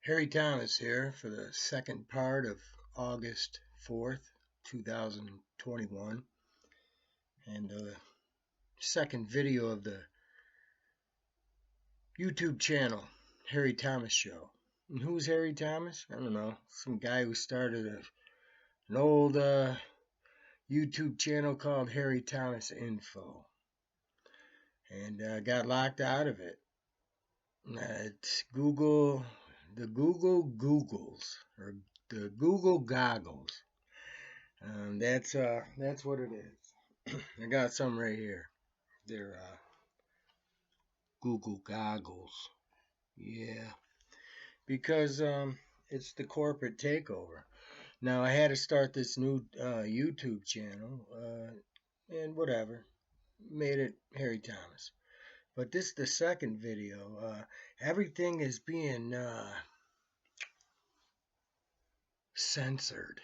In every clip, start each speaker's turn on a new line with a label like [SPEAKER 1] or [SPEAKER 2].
[SPEAKER 1] Harry Thomas here for the second part of August 4th, 2021, and the second video of the YouTube channel, Harry Thomas Show. And who's Harry Thomas? I don't know. Some guy who started an old YouTube channel called Harry Thomas Info and got locked out of it. It's the Google Googles, or the Google Goggles. That's what it is. I got some right here. They're Google Goggles. Yeah, because it's the corporate takeover. Now I had to start this new YouTube channel, and whatever, made it Harry Thomas. But this is the second video. Everything is being censored.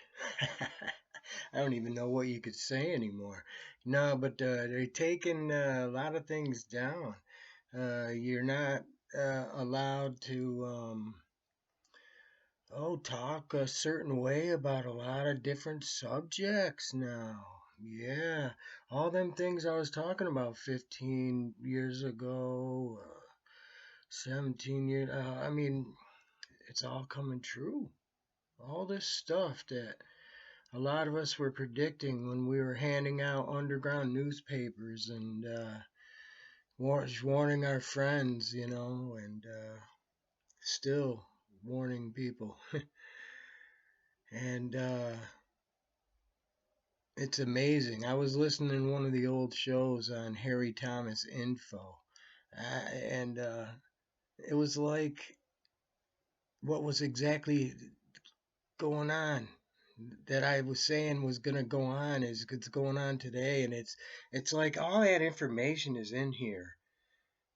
[SPEAKER 1] I don't even know what you could say anymore. No, but they're taking a lot of things down. You're not allowed to talk a certain way about a lot of different subjects now. Yeah, all them things I was talking about 15 years ago, 17 years. I mean, it's all coming true. All this stuff that a lot of us were predicting when we were handing out underground newspapers and warning our friends, and still warning people. And it's amazing. I was listening to one of the old shows on Harry Thomas Info, and it was like what was exactly going on that I was saying was going to go on is it's going on today, and it's like all that information is in here,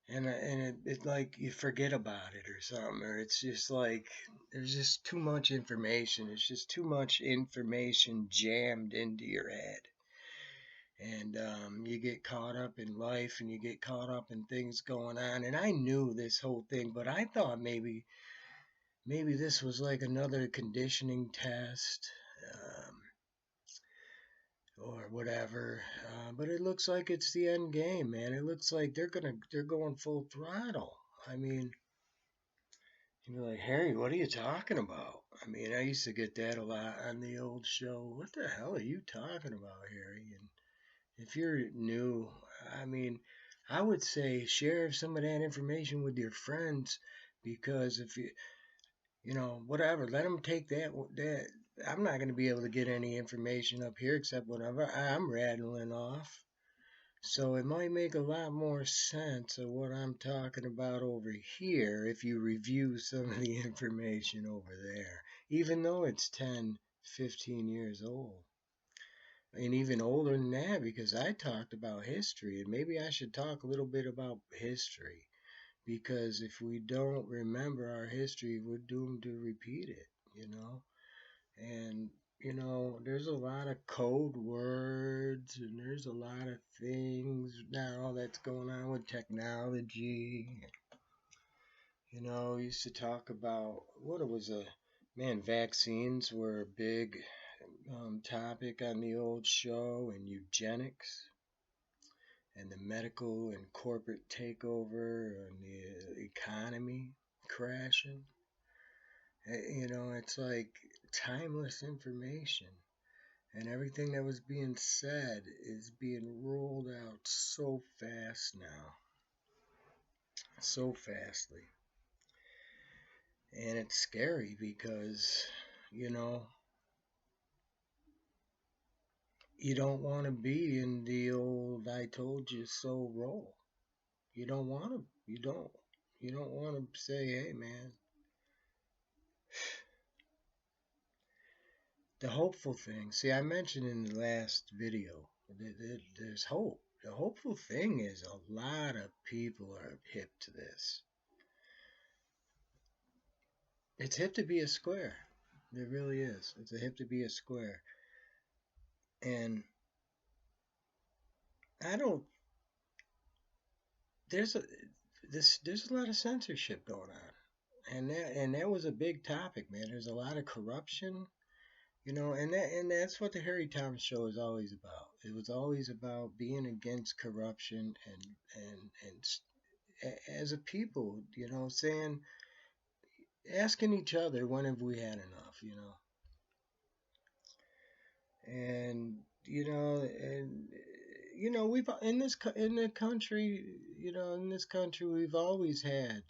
[SPEAKER 1] and it like you forget about it or something, or it's just like there's just too much information. It's just too much information jammed into your head, and you get caught up in life, and you get caught up in things going on. And I knew this whole thing, but I thought maybe this was like another conditioning test. Or whatever. But it looks like it's the end game, man. It looks like they're going full throttle. I mean, you're like, Harry, what are you talking about? I mean, I used to get that a lot on the old show. What the hell are you talking about, Harry? And if you're new, I mean, I would say share some of that information with your friends, because if whatever, let them take that. I'm not going to be able to get any information up here except whatever I'm rattling off. So it might make a lot more sense of what I'm talking about over here if you review some of the information over there, even though it's 10, 15 years old. And even older than that, because I talked about history, and maybe I should talk a little bit about history, because if we don't remember our history, we're doomed to repeat it. And there's a lot of code words, and there's a lot of things now that's going on with technology. We used to talk about what it was vaccines were a big topic on the old show, and eugenics, and the medical and corporate takeover, and the economy crashing. It's like timeless information. And everything that was being said is being rolled out so fast now. So fastly. And it's scary because, you don't want to be in the old I told you so role. You don't want to. You don't. You don't want to say, hey, man. The hopeful thing. See, I mentioned in the last video that there's hope. The hopeful thing is a lot of people are hip to this. It's hip to be a square. It really is. It's a hip to be a square. And I don't. There's a lot of censorship going on, and that was a big topic, man. There's a lot of corruption, and that's what the Harry Thomas show is always about. It was always about being against corruption and as a people, saying asking each other when have we had enough. And we've in the country, in this country we've always had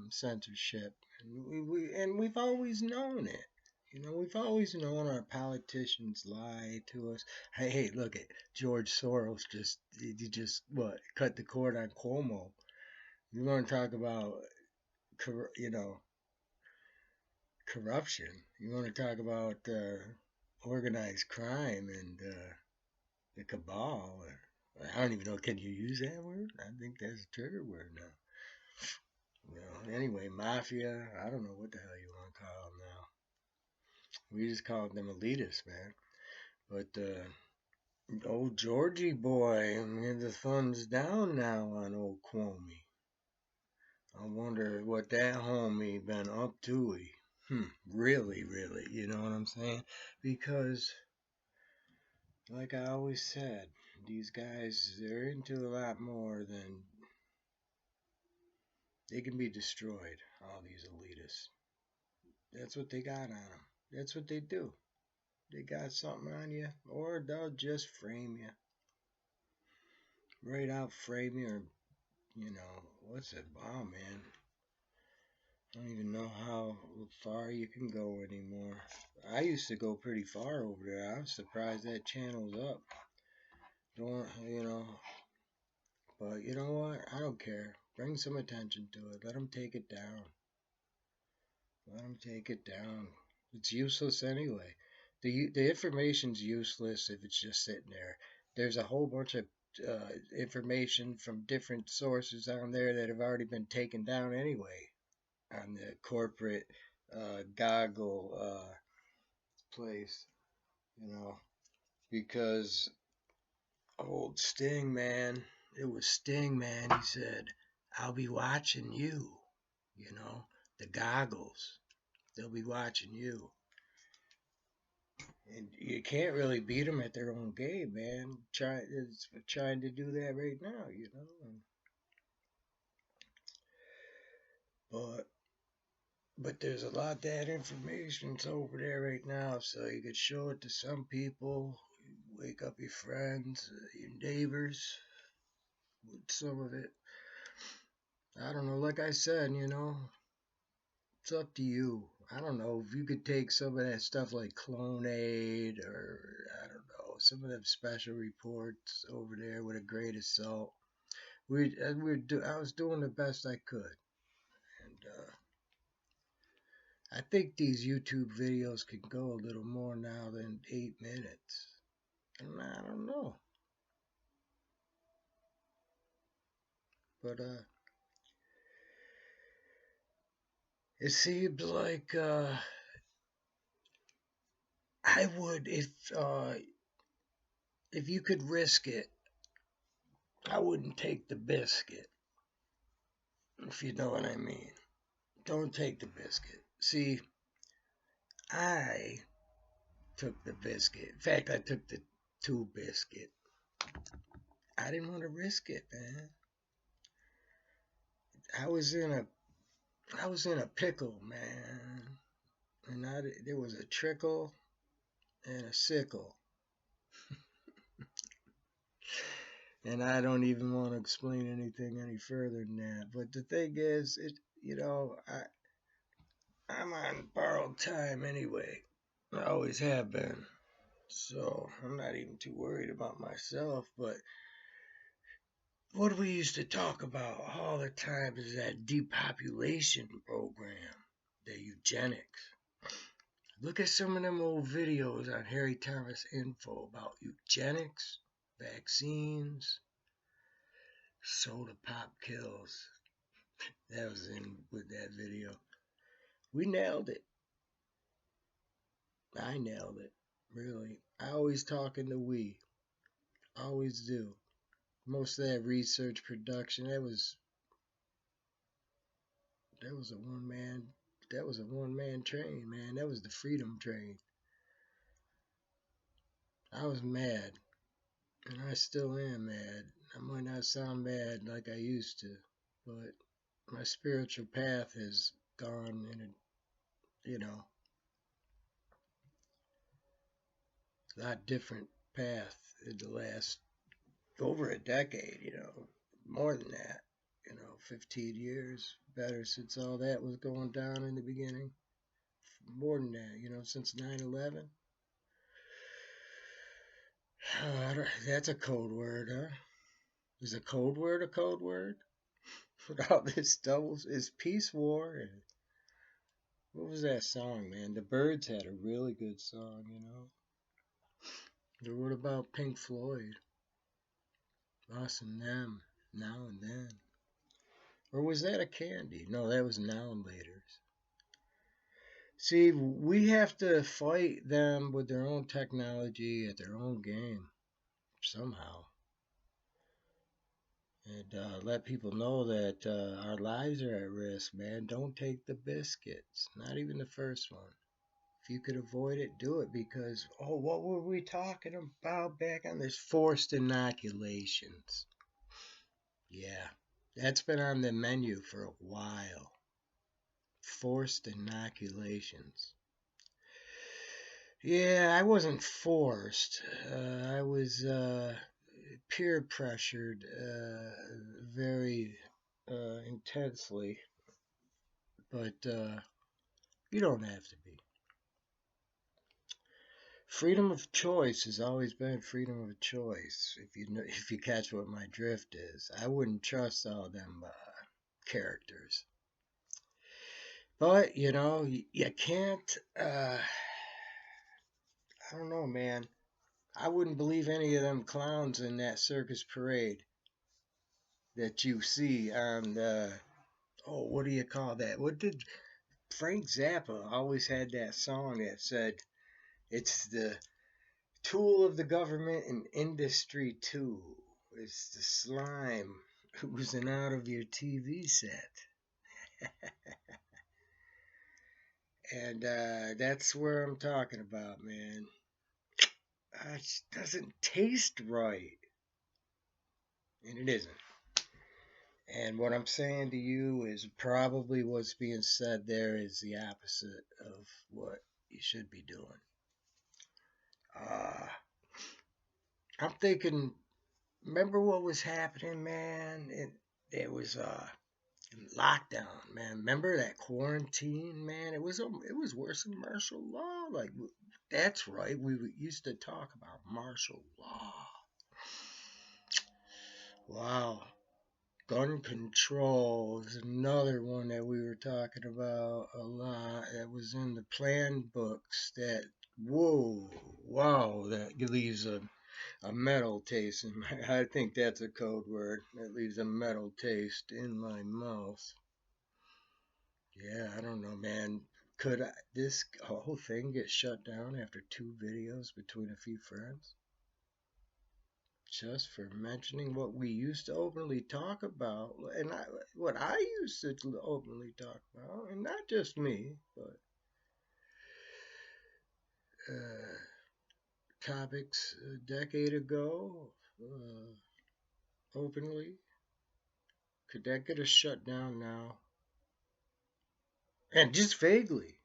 [SPEAKER 1] censorship, and we've always known it. We've always known our politicians lie to us. Hey, look at George Soros. Just what cut the cord on Cuomo. You want to talk about you know corruption? You want to talk about organized crime and the cabal? I don't even know. Can you use that word? I think that's a trigger word now. Anyway, mafia. I don't know what the hell you want to call them now. We just called them elitists, man. But old Georgie boy, I mean, the thumbs down now on old Cuomo. I wonder what that homie been up to. Really, really, you know what I'm saying? Because, like I always said, these guys, they're into a lot more than they can be destroyed, all these elitists. That's what they got on them. That's what they do. They got something on you, or they'll just frame you. Right out frame you, or, what's it? Wow, man. I don't even know how far you can go anymore. I used to go pretty far over there. I was surprised that channel's up. Don't, but you know what? I don't care. Bring some attention to it. Let them take it down. Let them take it down. It's useless anyway. The information's useless if it's just sitting there. There's a whole bunch of information from different sources on there that have already been taken down anyway on the corporate goggle place, because old Sting, man, it was Sting, man. He said, "I'll be watching you," the goggles. They'll be watching you. And you can't really beat them at their own game, man. Trying to do that right now. But there's a lot of that information's over there right now, so you could show it to some people, wake up your friends, your neighbors with some of it. I don't know, like I said, it's up to you. I don't know if you could take some of that stuff like Clonade, or I don't know, some of them special reports over there with a grain of salt. I was doing the best I could, and I think these YouTube videos can go a little more now than 8 minutes. And I don't know. But it seems like I would if you could risk it, I wouldn't take the biscuit. If you know what I mean. Don't take the biscuit. See, I took the biscuit. In fact, I took the 2 biscuit. I didn't want to risk it, man. I was in a pickle, man. And there was a trickle and a sickle. And I don't even want to explain anything any further than that. But the thing is, I'm on borrowed time anyway. I always have been. So I'm not even too worried about myself. But what we used to talk about all the time is that depopulation program, the eugenics. Look at some of them old videos on Harry Thomas Info about eugenics, vaccines, soda pop kills. That was in with that video. We nailed it. I nailed it. Really. I always talk in the we. Always do. Most of that research production, that was a one man that was a one-man train, man. That was the freedom train. I was mad, and I still am mad. I might not sound mad like I used to, but my spiritual path has gone in a lot different path in the last over a decade, more than that, 15 years better since all that was going down in the beginning. More than that, since 9/11. That's a code word, huh? Is a code word a code word? With all this doubles, is peace war. And what was that song, man? The Byrds had a really good song. Or what about Pink Floyd? Us and them, now and then. Or was that a Candy? No, that was Now and Later's. See, we have to fight them with their own technology at their own game somehow. And let people know that our lives are at risk, man. Don't take the biscuits, not even the first one. If you could avoid it, do it because, what were we talking about back on this? Forced inoculations. Yeah, that's been on the menu for a while. Forced inoculations. Yeah, I wasn't forced. I was peer pressured very intensely, but you don't have to be. Freedom of choice has always been freedom of choice. If you catch what my drift is, I wouldn't trust all them characters. But you can't. I don't know, man. I wouldn't believe any of them clowns in that circus parade that you see on the. Oh, what do you call that? What did Frank Zappa always had that song that said, "It's the tool of the government and industry too. It's the slime oozing out of your TV set." And that's where I'm talking about, man. It doesn't taste right. And it isn't. And what I'm saying to you is probably what's being said there is the opposite of what you should be doing. I'm thinking, remember what was happening, man? It was lockdown, man. Remember that quarantine, man? It was worse than martial law. Like, that's right. We used to talk about martial law. Wow. Gun control is another one that we were talking about a lot. That was in the plan books. That wow, that leaves a metal taste in my. I think that's a code word. That leaves a metal taste in my mouth. Yeah, I don't know, man. Could this whole thing get shut down after 2 videos between a few friends? Just for mentioning what we used to openly talk about, and what I used to openly talk about, and not just me, but topics a decade ago, openly. Could that get us shut down now? And just vaguely,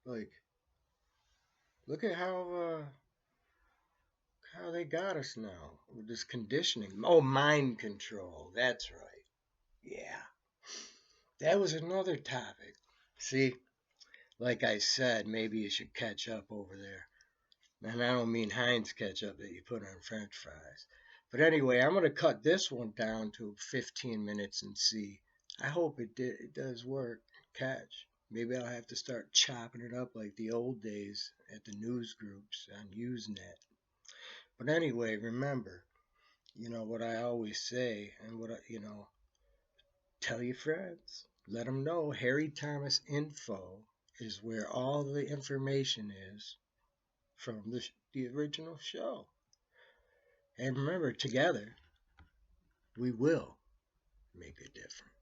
[SPEAKER 1] like, look at how they got us now with this conditioning. Oh, mind control. That's right. Yeah. That was another topic. See, like I said, maybe you should catch up over there. And I don't mean Heinz ketchup that you put on French fries. But anyway, I'm going to cut this one down to 15 minutes and see. I hope it does work. Catch. Maybe I'll have to start chopping it up like the old days at the news groups on Usenet. But anyway, remember, what I always say, and tell your friends. Let them know Harry Thomas Info is where all the information is from the original show. And remember, together, we will make a difference.